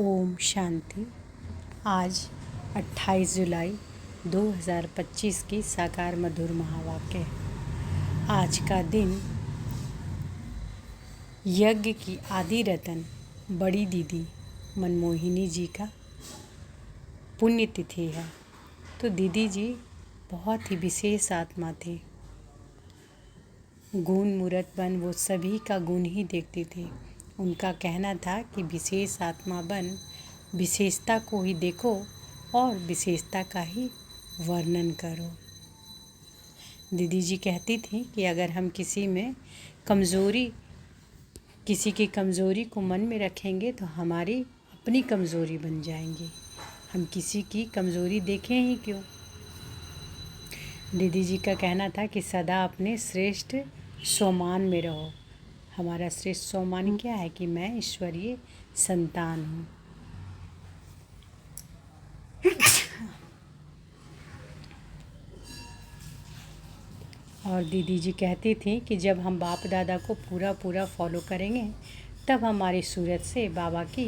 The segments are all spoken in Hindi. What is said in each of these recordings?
ओम शांति। आज 28 जुलाई 2025 की साकार मधुर महावाक्य। आज का दिन यज्ञ की आदि रतन बड़ी दीदी मनमोहिनी जी का पुण्यतिथि है। तो दीदी जी बहुत ही विशेष आत्मा थी। गुण मूरत बन वो सभी का गुण ही देखती थी। उनका कहना था कि विशेष आत्मा बन विशेषता को ही देखो और विशेषता का ही वर्णन करो। दीदी जी कहती थी कि अगर हम किसी की कमज़ोरी को मन में रखेंगे तो हमारी अपनी कमज़ोरी बन जाएंगी। हम किसी की कमज़ोरी देखें ही क्यों। दीदी जी का कहना था कि सदा अपने श्रेष्ठ स्वमान में रहो। हमारा श्रेष्ठ स्वमान क्या है कि मैं ईश्वरीय संतान हूँ। और दीदी जी कहती थी कि जब हम बाप दादा को पूरा फॉलो करेंगे तब हमारी सूरत से बाबा की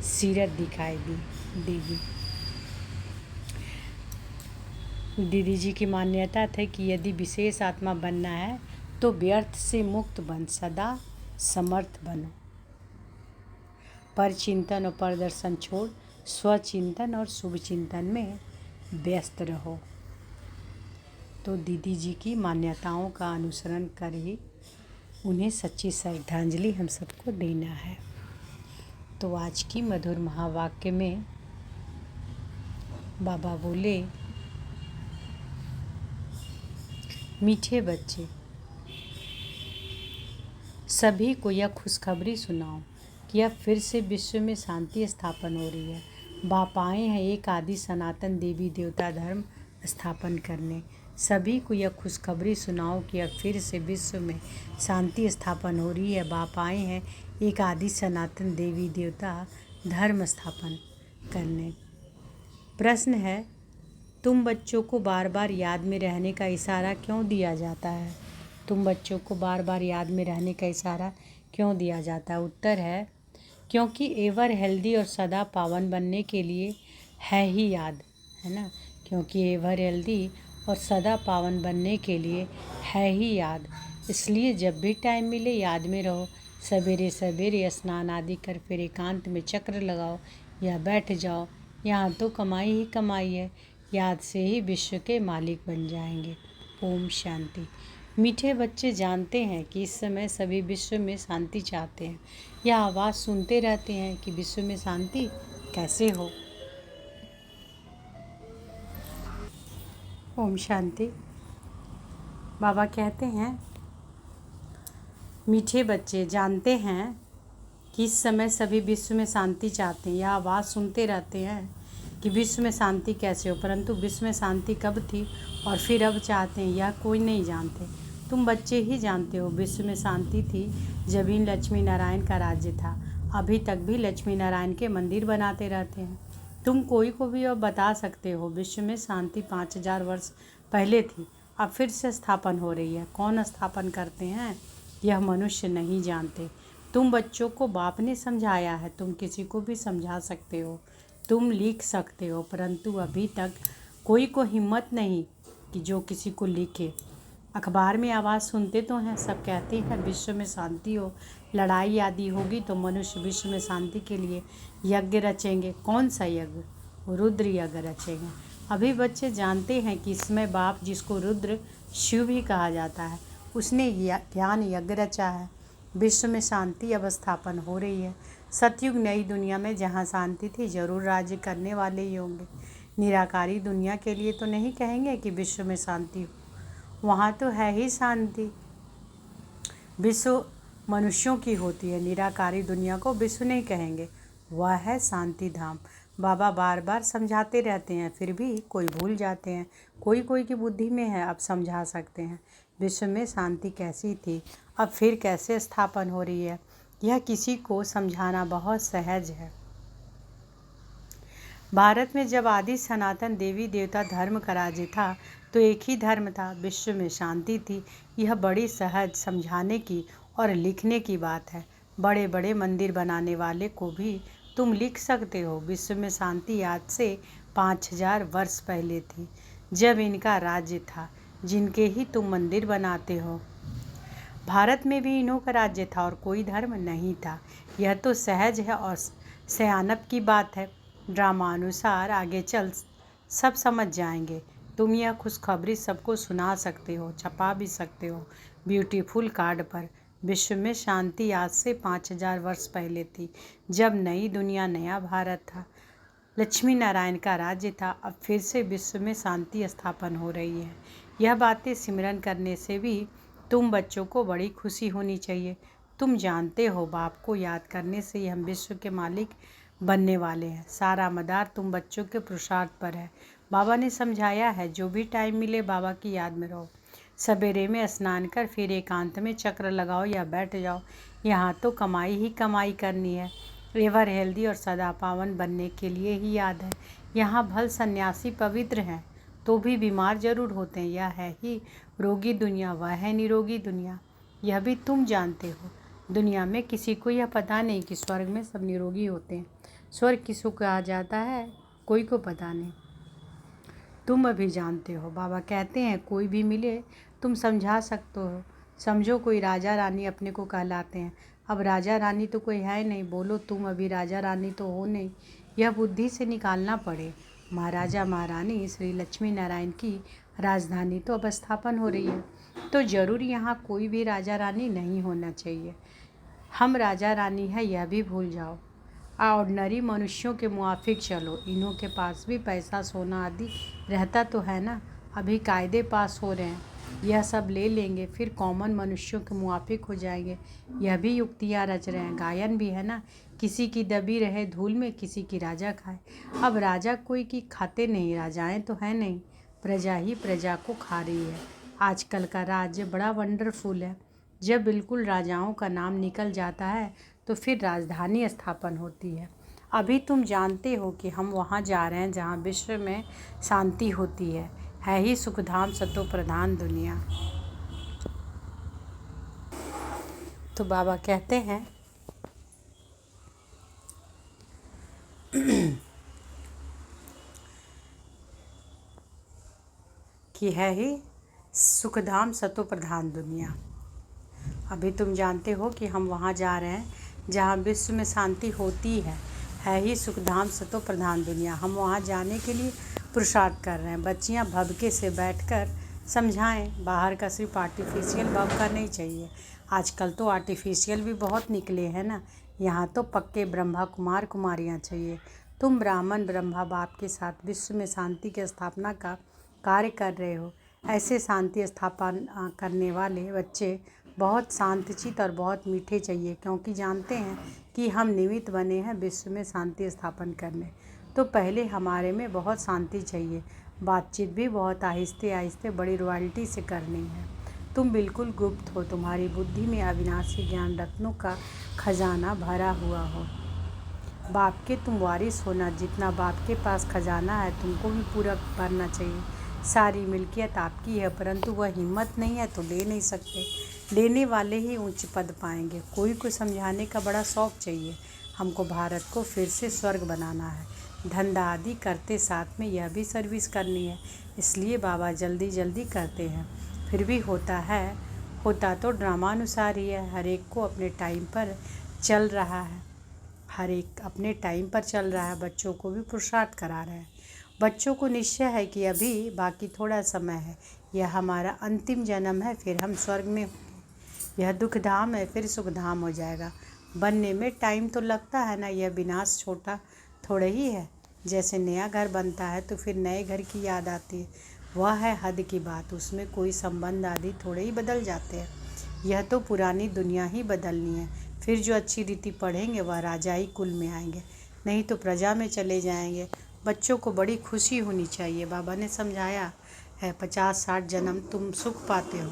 सीरत दिखाई देगी। दीदी जी की मान्यता थी कि यदि विशेष आत्मा बनना है तो व्यर्थ से मुक्त बन सदा समर्थ बनो। पर चिंतन और परदर्शन छोड़ स्वचिंतन और शुभ चिंतन में व्यस्त रहो। तो दीदी जी की मान्यताओं का अनुसरण कर ही उन्हें सच्ची श्रद्धांजलि हम सबको देना है। तो आज की मधुर महावाक्य में बाबा बोले, मीठे बच्चे सभी को यह खुशखबरी सुनाओ कि अब फिर से विश्व में शांति स्थापन हो रही है। बाप आए हैं एक आदि सनातन देवी देवता धर्म स्थापन करने। सभी को यह खुशखबरी सुनाओ कि अब फिर से विश्व में शांति स्थापन हो रही है। बाप आए हैं एक आदि सनातन देवी देवता धर्म स्थापन करने। प्रश्न है, तुम बच्चों को बार बार याद में रहने का इशारा क्यों दिया जाता है? तुम बच्चों को बार बार याद में रहने का इशारा क्यों दिया जाता है? उत्तर है, क्योंकि एवर हेल्दी और सदा पावन बनने के लिए है ही याद, है ना। क्योंकि एवर हेल्दी और सदा पावन बनने के लिए है ही याद। इसलिए जब भी टाइम मिले याद में रहो। सवेरे सवेरे स्नान आदि कर फिर एकांत में चक्र लगाओ या बैठ जाओ। यहाँ तो कमाई ही कमाई है। याद से ही विश्व के मालिक बन जाएंगे। ओम शांति। मीठे बच्चे जानते हैं कि इस समय सभी विश्व में शांति चाहते हैं। यह आवाज़ सुनते रहते हैं कि विश्व में शांति कैसे हो। ओम शांति। बाबा कहते हैं, मीठे बच्चे जानते हैं कि इस समय सभी विश्व में शांति चाहते हैं। यह आवाज़ सुनते रहते हैं कि विश्व में शांति कैसे हो, परंतु विश्व में शांति कब थी और फिर अब चाहते हैं यह कोई नहीं जानते। तुम बच्चे ही जानते हो विश्व में शांति थी जब इन लक्ष्मी नारायण का राज्य था। अभी तक भी लक्ष्मी नारायण के मंदिर बनाते रहते हैं। तुम कोई को भी अब बता सकते हो विश्व में शांति 5000 वर्ष पहले थी, अब फिर से स्थापन हो रही है। कौन स्थापन करते हैं यह मनुष्य नहीं जानते। तुम बच्चों को बाप ने समझाया है, तुम किसी को भी समझा सकते हो, तुम लिख सकते हो, परंतु अभी तक कोई को हिम्मत नहीं कि जो किसी को लिखे। अखबार में आवाज़ सुनते तो हैं, सब कहते हैं विश्व में शांति हो, लड़ाई आदि होगी तो मनुष्य विश्व में शांति के लिए यज्ञ रचेंगे। कौन सा यज्ञ? रुद्र यज्ञ रचेंगे। अभी बच्चे जानते हैं कि इसमें बाप, जिसको रुद्र शिव भी कहा जाता है, उसने ज्ञान यज्ञ रचा है। विश्व में शांति अब स्थापन हो रही है। सतयुग नई दुनिया में जहाँ शांति थी जरूर राज्य करने वाले ही होंगे। निराकारी दुनिया के लिए तो नहीं कहेंगे कि विश्व में शांति हो, वहाँ तो है ही शांति। विश्व मनुष्यों की होती है, निराकारी दुनिया को विश्व नहीं कहेंगे, वह है शांति धाम। बाबा बार बार समझाते रहते हैं, फिर भी कोई भूल जाते हैं। कोई की बुद्धि में है, अब समझा सकते हैं। विश्व में शांति कैसी थी, अब फिर कैसे स्थापन हो रही है, यह किसी को समझाना बहुत सहज है। भारत में जब आदि सनातन देवी देवता धर्म का राज्य था तो एक ही धर्म था, विश्व में शांति थी। यह बड़ी सहज समझाने की और लिखने की बात है। बड़े बड़े मंदिर बनाने वाले को भी तुम लिख सकते हो, विश्व में शांति आज से 5000 वर्ष पहले थी, जब इनका राज्य था, जिनके ही तुम मंदिर बनाते हो। भारत में भी इन्हों का राज्य था और कोई धर्म नहीं था। यह तो सहज है और सयानप की बात है। ड्रामानुसार आगे चल सब समझ जाएंगे। तुम यह खुशखबरी सबको सुना सकते हो, छपा भी सकते हो ब्यूटीफुल कार्ड पर। विश्व में शांति आज से 5000 वर्ष पहले थी, जब नई दुनिया, नया भारत था, लक्ष्मी नारायण का राज्य था। अब फिर से विश्व में शांति स्थापन हो रही है। यह बातें सिमरन करने से भी तुम बच्चों को बड़ी खुशी होनी चाहिए। तुम जानते हो, बाप को याद करने से ही हम विश्व के मालिक बनने वाले हैं। सारा मदार तुम बच्चों के पुरुषार्थ पर है। बाबा ने समझाया है, जो भी टाइम मिले बाबा की याद में रहो। सवेरे में स्नान कर फिर एकांत में चक्र लगाओ या बैठ जाओ। यहाँ तो कमाई ही कमाई करनी है। एवर हेल्दी और सदा पावन बनने के लिए ही याद है। यहाँ भल सन्यासी पवित्र हैं तो भी बीमार जरूर होते हैं। यह है ही रोगी दुनिया, वह है निरोगी दुनिया। यह भी तुम जानते हो। दुनिया में किसी को यह पता नहीं कि स्वर्ग में सब निरोगी होते हैं। स्वर्ग किसको कहा जाता है, कोई को पता नहीं। तुम अभी जानते हो। बाबा कहते हैं, कोई भी मिले तुम समझा सकते हो। समझो कोई राजा रानी अपने को कहलाते हैं। अब राजा रानी तो कोई है नहीं, बोलो तुम अभी राजा रानी तो हो नहीं। यह बुद्धि से निकालना पड़े। महाराजा महारानी श्री लक्ष्मी नारायण की राजधानी तो अब स्थापन हो रही है, तो जरूर यहाँ कोई भी राजा रानी नहीं होना चाहिए। हम राजा रानी है यह भी भूल जाओ। ऑर्डनरी मनुष्यों के मुआफिक चलो। इन्हों के पास भी पैसा सोना आदि रहता तो है ना। अभी कायदे पास हो रहे हैं, यह सब ले लेंगे, फिर कॉमन मनुष्यों के मुआफिक हो जाएंगे। यह भी युक्तियाँ रच रहे हैं। गायन भी है ना, किसी की दबी रहे धूल में, किसी की राजा खाए। अब राजा कोई की खाते नहीं, राजाएं तो है नहीं, प्रजा ही प्रजा को खा रही है। आजकल का राज्य बड़ा वंडरफुल है। जब बिल्कुल राजाओं का नाम निकल जाता है तो फिर राजधानी स्थापन होती है। अभी तुम जानते हो कि हम वहाँ जा रहे हैं जहाँ विश्व में शांति होती है ही सुखधाम सतो प्रधान दुनिया। तो बाबा कहते हैं कि है ही सुखधाम सतो प्रधान दुनिया। अभी तुम जानते हो कि हम वहाँ जा रहे हैं जहाँ विश्व में शांति होती है ही सुखधाम सतो प्रधान दुनिया। हम वहाँ जाने के लिए पुरुषार्थ कर रहे हैं। बच्चियाँ भभके से बैठकर समझाएं, बाहर का सिर्फ आर्टिफिशियल भभका नहीं चाहिए। आजकल तो आर्टिफिशियल भी बहुत निकले हैं ना। यहाँ तो पक्के ब्रह्मा कुमार कुमारियाँ चाहिए। तुम ब्राह्मण ब्रह्मा बाप के साथ विश्व में शांति की स्थापना का कार्य कर रहे हो। ऐसे शांति स्थापना करने वाले बच्चे बहुत शांतचित और बहुत मीठे चाहिए, क्योंकि जानते हैं कि हम निमित्त बने हैं विश्व में शांति स्थापन करने। तो पहले हमारे में बहुत शांति चाहिए। बातचीत भी बहुत आहिस्ते आहिस्ते बड़ी रॉयल्टी से करनी है। तुम बिल्कुल गुप्त हो। तुम्हारी बुद्धि में अविनाशी ज्ञान रत्नों का खजाना भरा हुआ हो। बाप के तुम वारिस होना। जितना बाप के पास खजाना है तुमको भी पूरा भरना चाहिए। सारी मिल्कियत आपकी है, परंतु वह हिम्मत नहीं है तो ले नहीं सकते। लेने वाले ही उच्च पद पाएंगे। कोई को समझाने का बड़ा शौक़ चाहिए। हमको भारत को फिर से स्वर्ग बनाना है। धंधा आदि करते साथ में यह भी सर्विस करनी है, इसलिए बाबा जल्दी जल्दी करते हैं। फिर भी होता तो ड्रामानुसार ही है। हर एक को अपने टाइम पर चल रहा है। हर एक अपने टाइम पर चल रहा है। बच्चों को भी पुरुषार्थ करा रहे हैं। बच्चों को निश्चय है कि अभी बाकी थोड़ा समय है। यह हमारा अंतिम जन्म है, फिर हम स्वर्ग में होंगे। यह दुखधाम है, फिर सुखधाम हो जाएगा। बनने में टाइम तो लगता है ना। यह विनाश छोटा थोड़ा ही है। जैसे नया घर बनता है तो फिर नए घर की याद आती है, वह है हद की बात। उसमें कोई संबंध आदि थोड़े ही बदल जाते हैं। यह तो पुरानी दुनिया ही बदलनी है। फिर जो अच्छी रीति पढ़ेंगे वह राजाई कुल में आएंगे, नहीं तो प्रजा में चले जाएंगे। बच्चों को बड़ी खुशी होनी चाहिए। बाबा ने समझाया है, 50-60 जन्म तुम सुख पाते हो।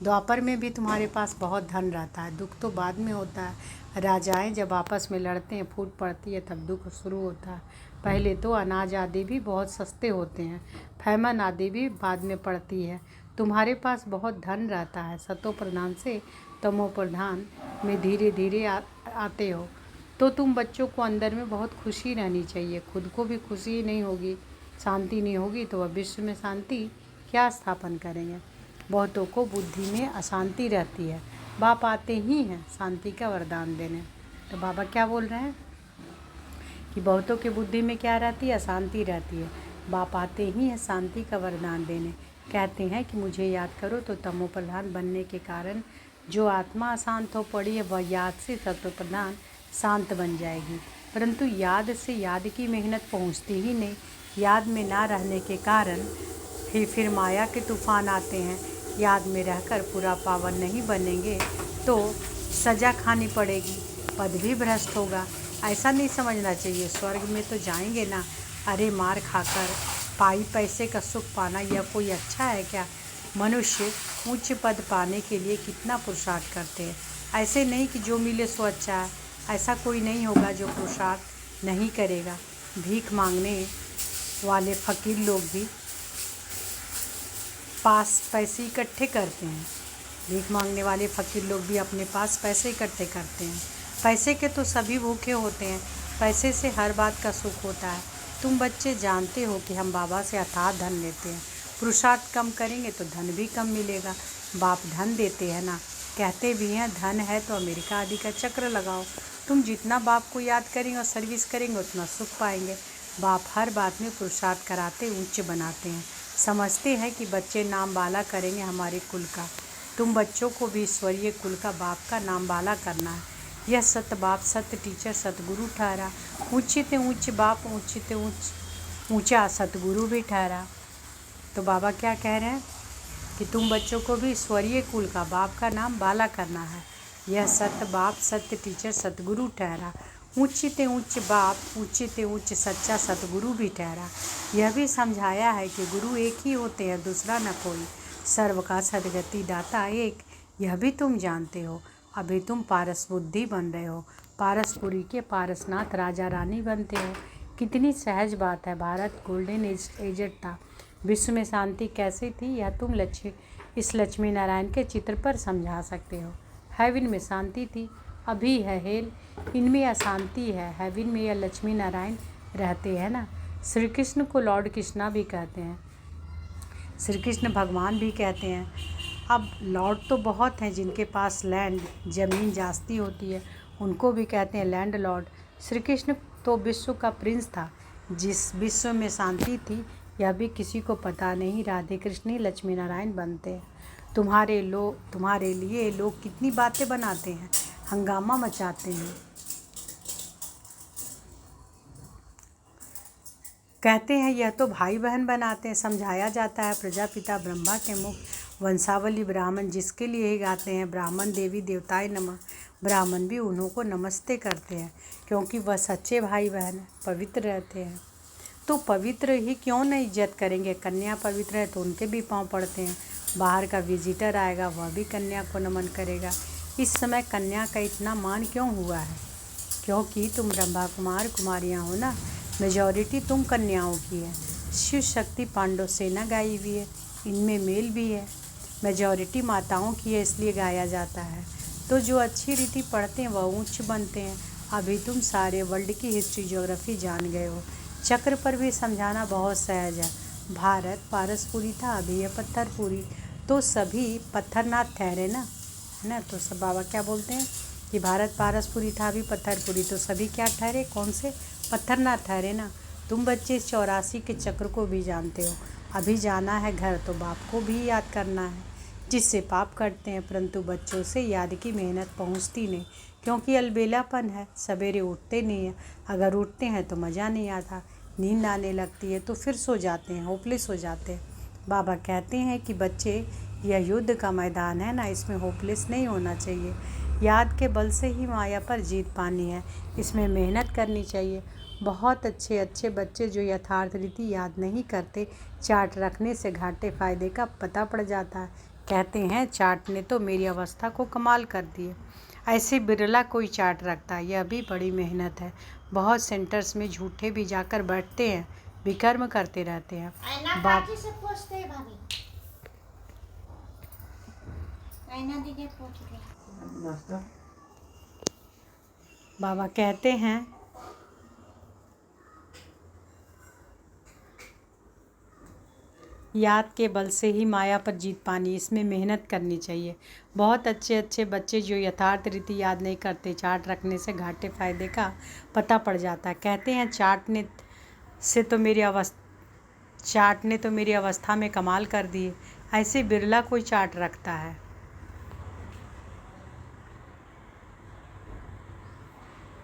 द्वापर में भी तुम्हारे पास बहुत धन रहता है। दुख तो बाद में होता है। राजाएं जब आपस में लड़ते हैं, फूट पड़ती है, तब दुख शुरू होता है। पहले तो अनाज आदि भी बहुत सस्ते होते हैं, फैमन आदि भी बाद में पड़ती है। तुम्हारे पास बहुत धन रहता है। सतो प्रधान से तमो प्रधान में धीरे धीरे आते हो। तो तुम बच्चों को अंदर में बहुत खुशी रहनी चाहिए। खुद को भी खुशी नहीं होगी, शांति नहीं होगी, तो वह विश्व में शांति क्या स्थापन करेंगे। बहुतों को बुद्धि में अशांति रहती है, बाप आते ही हैं शांति का वरदान देने। तो बाबा क्या बोल रहे हैं कि बहुतों की बुद्धि में क्या रहती है, अशांति रहती है, बाप आते ही हैं शांति का वरदान देने। कहते हैं कि मुझे याद करो, तो तमो प्रधान बनने के कारण जो आत्मा अशांत हो पड़ी है वह याद से सत्व प्रधान शांत बन जाएगी। परंतु याद से याद की मेहनत पहुंचती ही नहीं। याद में ना रहने के कारण फिर माया के तूफान आते हैं। याद में रहकर पूरा पावन नहीं बनेंगे तो सज़ा खानी पड़ेगी, पद भी भ्रष्ट होगा। ऐसा नहीं समझना चाहिए स्वर्ग में तो जाएंगे ना, अरे मार खाकर पाई पैसे का सुख पाना यह कोई अच्छा है क्या। मनुष्य उच्च पद पाने के लिए कितना पुरुषार्थ करते हैं। ऐसे नहीं कि जो मिले सो अच्छा है, ऐसा कोई नहीं होगा जो पुरुषार्थ नहीं करेगा। भीख मांगने वाले फ़कीर लोग भी पास पैसे इकट्ठे करते हैं। भीख मांगने वाले फ़कीर लोग भी अपने पास पैसे इकट्ठे करते हैं। पैसे के तो सभी भूखे होते हैं, पैसे से हर बात का सुख होता है। तुम बच्चे जानते हो कि हम बाबा से अथाह धन लेते हैं। पुरुषार्थ कम करेंगे तो धन भी कम मिलेगा। बाप धन देते हैं ना, कहते भी हैं धन है तो अमेरिका आदि का चक्र लगाओ। तुम जितना बाप को याद करेंगे और सर्विस करेंगे उतना सुख पाएंगे। बाप हर बात में पुरुषार्थ कराते उच्च बनाते हैं। समझते हैं कि बच्चे नाम बाला करेंगे हमारे कुल का। तुम बच्चों को भी ईश्वरीय कुल का बाप का नाम बाला करना है। यह सत्य बाप, सत्य टीचर, सतगुरु ठहरा। ऊंचे ऊंच बाप, ऊंचे ऊंचा सतगुरु भी ठहरा। तो बाबा क्या कह रहे हैं कि तुम बच्चों को भी ईश्वरीय कुल का बाप का नाम बाला करना है। यह सत्य बाप, सत्य टीचर, सतगुरु ठहरा। ऊंचे ऊंच बाप, ऊंचे ऊंच सच्चा सतगुरु भी ठहरा। यह भी समझाया है कि गुरु एक ही होते हैं, दूसरा न कोई। सर्व का सदगति दाता एक, यह भी तुम जानते हो। अभी तुम पारस बुद्धि बन रहे हो, पारसपुरी के पारसनाथ राजा रानी बनते हो। कितनी सहज बात है। भारत गोल्डन एजड था। विश्व में शांति कैसी थी यह तुम इस लक्ष्मी नारायण के चित्र पर समझा सकते हो। हेवन में शांति थी, अभी है हेल, इनमें अशांति है। हेवन में यह लक्ष्मी नारायण रहते हैं ना। श्री कृष्ण को लॉर्ड कृष्णा भी कहते हैं, श्री कृष्ण भगवान भी कहते हैं। अब लॉर्ड तो बहुत हैं जिनके पास लैंड ज़मीन जास्ती होती है, उनको भी कहते हैं लैंड लॉर्ड। श्री कृष्ण तो विश्व का प्रिंस था। जिस विश्व में शांति थी यह भी किसी को पता नहीं। राधे कृष्ण ही लक्ष्मी नारायण बनते हैं। तुम्हारे लिए लोग कितनी बातें बनाते हैं, हंगामा मचाते हैं, कहते हैं यह तो भाई बहन बनाते हैं। समझाया जाता है प्रजापिता ब्रह्मा के मुख वंशावली ब्राह्मण जिसके लिए ही गाते हैं, ब्राह्मण देवी देवताएं नमः। ब्राह्मण भी उन्हों को नमस्ते करते हैं क्योंकि वह सच्चे भाई बहन पवित्र रहते हैं। तो पवित्र ही क्यों नहीं इज्जत करेंगे। कन्या पवित्र है तो उनके भी पाँव पड़ते हैं। बाहर का विजिटर आएगा वह भी कन्या को नमन करेगा। इस समय कन्या का इतना मान क्यों हुआ है, क्योंकि तुम ब्रह्मा कुमार कुमारियाँ हो ना। मेजॉरिटी तुम कन्याओं की है। शिव शक्ति पांडव सेना गाई हुई है, इनमें मेल भी है। मेजॉरिटी माताओं की है इसलिए गाया जाता है। तो जो अच्छी रीति पढ़ते हैं वह उच्च बनते हैं। अभी तुम सारे वर्ल्ड की हिस्ट्री ज्योग्राफी जान गए हो। चक्र पर भी समझाना बहुत सहज है। भारत पारसपुरी था, अभी है पत्थरपुरी। तो सभी पत्थरनाथ ठहरे ना, है ना। तो सब बाबा क्या बोलते हैं कि भारत पारसपुरी था, अभी पत्थरपुरी। तो सभी क्या ठहरे, कौन से, पत्थरनाथ ठहरे ना। तुम बच्चे इस 84 के चक्र को भी जानते हो। अभी जाना है घर तो बाप को भी याद करना है, जिससे पाप करते हैं। परंतु बच्चों से याद की मेहनत पहुंचती नहीं, क्योंकि अलबेलापन है, सवेरे उठते नहीं हैं। अगर उठते हैं तो मज़ा नहीं आता, नींद आने लगती है तो फिर सो जाते हैं, होपलेस हो जाते हैं। बाबा कहते हैं कि बच्चे यह युद्ध का मैदान है ना, इसमें होपलेस नहीं होना चाहिए। याद के बल से ही माया पर जीत पानी है, इसमें मेहनत करनी चाहिए। बहुत अच्छे अच्छे बच्चे जो यथार्थ रीति याद नहीं करते, चार्ट रखने से घाटे फ़ायदे का पता पड़ जाता है। कहते हैं चार्ट ने तो मेरी अवस्था को कमाल कर दी है। ऐसे बिरला कोई चार्ट रखता है, यह भी बड़ी मेहनत है। बहुत सेंटर्स में झूठे भी जाकर बैठते हैं, विकर्म करते रहते हैं। बाप बाबा कहते हैं याद के बल से ही माया पर जीत पानी, इसमें मेहनत करनी चाहिए। बहुत अच्छे अच्छे बच्चे जो यथार्थ रीति याद नहीं करते, चार्ट रखने से घाटे फायदे का पता पड़ जाता है। कहते हैं चार्ट ने तो मेरी अवस्था में कमाल कर दिए। ऐसे बिरला कोई चार्ट रखता है।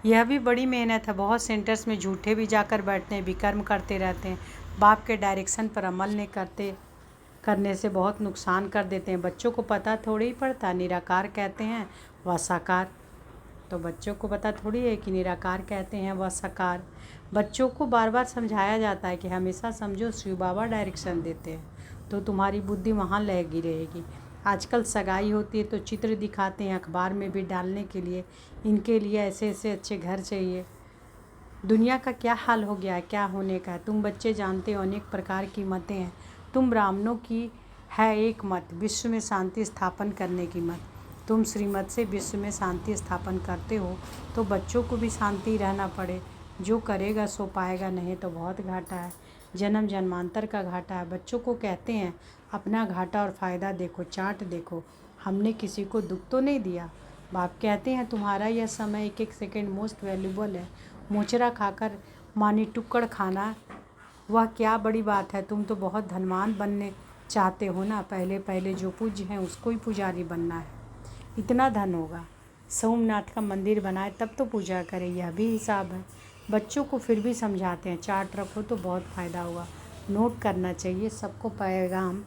यह भी बड़ी मेहनत है। बहुत सेंटर्स में झूठे भी जाकर बैठते हैं, विकर्म करते रहते हैं, बाप के डायरेक्शन पर अमल नहीं करने से बहुत नुकसान कर देते हैं। बच्चों को पता थोड़ी ही पड़ता, निराकार कहते हैं व साकार। तो बच्चों को पता थोड़ी है कि निराकार कहते हैं व साकार। बच्चों को बार बार समझाया जाता है कि हमेशा समझो शिव बाबा डायरेक्शन देते हैं, तो तुम्हारी बुद्धि वहाँ लगी रहेगी। आजकल सगाई होती है तो चित्र दिखाते हैं अखबार में भी डालने के लिए, इनके लिए ऐसे ऐसे अच्छे घर चाहिए। दुनिया का क्या हाल हो गया है, क्या होने का है। तुम बच्चे जानते हो अनेक प्रकार की मतें हैं। तुम ब्राह्मणों की है एक मत, विश्व में शांति स्थापन करने की मत। तुम श्रीमत से विश्व में शांति स्थापन करते हो तो बच्चों को भी शांति रहना पड़े। जो करेगा सो पाएगा, नहीं तो बहुत घाटा है, जन्म जन्मांतर का घाटा है। बच्चों को कहते हैं अपना घाटा और फ़ायदा देखो, चार्ट देखो, हमने किसी को दुख तो नहीं दिया। बाप कहते हैं तुम्हारा यह समय एक एक सेकंड मोस्ट वैल्यूबल है। मोचरा खाकर मानी टुक्कड़ खाना वह क्या बड़ी बात है। तुम तो बहुत धनवान बनने चाहते हो ना। पहले पहले जो पूज्य हैं उसको ही पुजारी बनना है। इतना धन होगा, सोमनाथ का मंदिर बनाए तब तो पूजा करे, यह भी हिसाब है। बच्चों को फिर भी समझाते हैं चार्ट रखो तो बहुत फ़ायदा होगा। नोट करना चाहिए, सबको पैगाम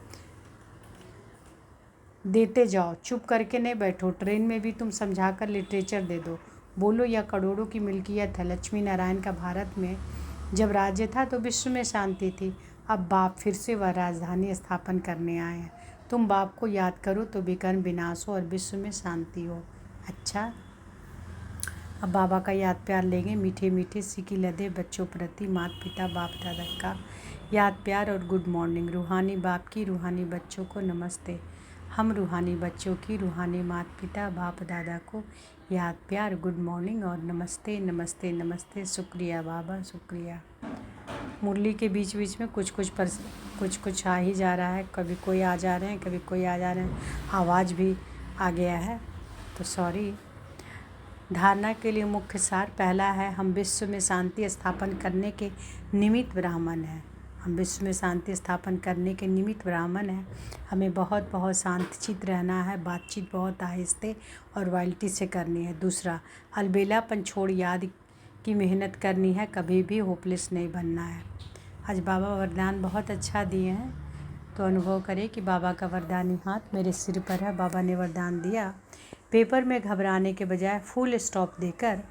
देते जाओ, चुप करके नहीं बैठो। ट्रेन में भी तुम समझा कर लिटरेचर दे दो। बोलो यह करोड़ों की मिल्कियत है। लक्ष्मी नारायण का भारत में जब राज्य था तो विश्व में शांति थी। अब बाप फिर से वह राजधानी स्थापन करने आए हैं। तुम बाप को याद करो तो विकर्म विनाश हो और विश्व में शांति हो। अच्छा, अब बाबा का याद प्यार लेंगे। मीठे मीठे सिकी लदे बच्चों प्रति माता पिता बाप दादा का याद प्यार और गुड मॉर्निंग। रूहानी बाप की रूहानी बच्चों को नमस्ते। हम रूहानी बच्चों की रूहानी माता पिता बाप दादा को याद प्यार, गुड मॉर्निंग और नमस्ते नमस्ते नमस्ते। शुक्रिया बाबा, शुक्रिया। मुरली के बीच बीच में कुछ आ ही जा रहा है। कभी कोई आ जा रहे हैं, कभी कोई आ जा रहे हैं, आवाज़ भी आ गया है तो सॉरी। धारणा के लिए मुख्य सार पहला है, हम विश्व में शांति स्थापन करने के निमित्त ब्राह्मण हैं। हम विश्व में शांति स्थापन करने के निमित्त ब्राह्मण हैं। हमें बहुत बहुत शांतचित्त रहना है, बातचीत बहुत आहिस्ते और वाइल्टी से करनी है। दूसरा, अलबेलापन छोड़ याद की मेहनत करनी है, कभी भी होपलेस नहीं बनना है। आज बाबा वरदान बहुत अच्छा दिए हैं, तो अनुभव करें कि बाबा का वरदानी हाथ मेरे सिर पर है। बाबा ने वरदान दिया, पेपर में घबराने के बजाय फुल स्टॉप देकर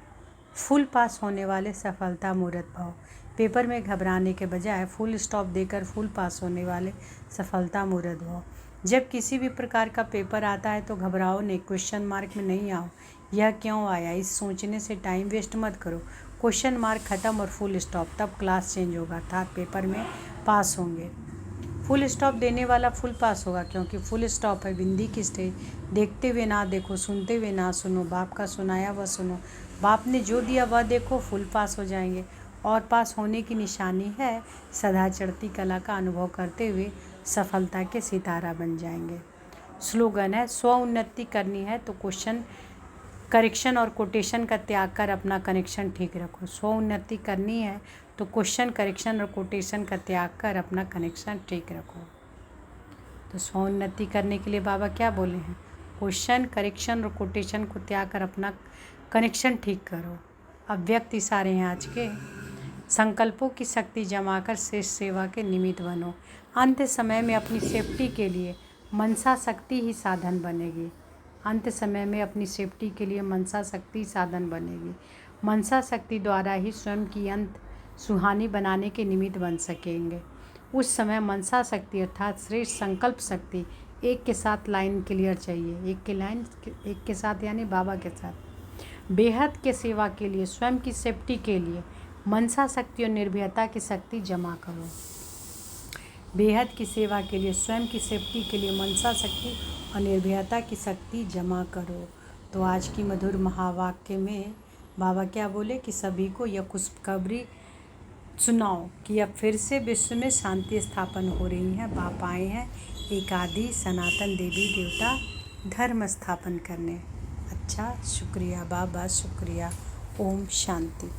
फुल पास होने वाले सफलता मूर्त भाव। पेपर में घबराने के बजाय फुल स्टॉप देकर फुल पास होने वाले सफलता मूर्त भाव। जब किसी भी प्रकार का पेपर आता है तो घबराओ नहीं, क्वेश्चन मार्क में नहीं आओ, यह क्यों आया इस सोचने से टाइम वेस्ट मत करो। क्वेश्चन मार्क ख़त्म और फुल स्टॉप, तब क्लास चेंज होगा, अर्थात पेपर में पास होंगे। फुल स्टॉप देने वाला फुल पास होगा, क्योंकि फुल स्टॉप है बिंदी की स्टेज। देखते हुए ना देखो, सुनते हुए ना सुनो, बाप का सुनाया वह सुनो। बाप ने जो दिया वह देखो, फुल पास हो जाएंगे। और पास होने की निशानी है सदा चढ़ती कला का अनुभव करते हुए सफलता के सितारा बन जाएंगे। स्लोगन है, स्व उन्नति करनी है तो क्वेश्चन करेक्शन और कोटेशन का त्याग कर अपना कनेक्शन ठीक रखो। स्व उन्नति करनी है तो क्वेश्चन करेक्शन और कोटेशन का त्याग कर अपना कनेक्शन ठीक रखो। तो स्व उन्नति करने के लिए बाबा क्या बोले हैं, क्वेश्चन करेक्शन और कोटेशन को त्याग कर अपना कनेक्शन ठीक करो। अव्यक्त इशारे हैं आज के। संकल्पों की शक्ति जमा कर शेष सेवा के निमित्त बनो। अंत समय में अपनी सेफ्टी के लिए मनसा शक्ति ही साधन बनेगी। अंत समय में अपनी सेफ्टी के लिए मनसा शक्ति साधन बनेगी। मनसा शक्ति द्वारा ही स्वयं की अंत सुहानी बनाने के निमित्त बन सकेंगे। उस समय मनसा शक्ति अर्थात श्रेष्ठ संकल्प शक्ति एक के साथ लाइन क्लियर चाहिए। एक के साथ यानी बाबा के साथ। बेहद के सेवा के लिए, स्वयं की सेफ्टी के लिए मनसा शक्ति और निर्भयता की शक्ति जमा करो। बेहद की सेवा के लिए, स्वयं की सेफ्टी के लिए मनसा शक्ति और निर्भयता की शक्ति जमा करो। तो आज की मधुर महावाक्य में बाबा क्या बोले कि सभी को यह खुशखबरी सुनाओ कि अब फिर से विश्व में शांति स्थापन हो रही है। बाप आए हैं एक आदि सनातन देवी देवता धर्म स्थापन करने। अच्छा, शुक्रिया बाबा, शुक्रिया। ओम शांति।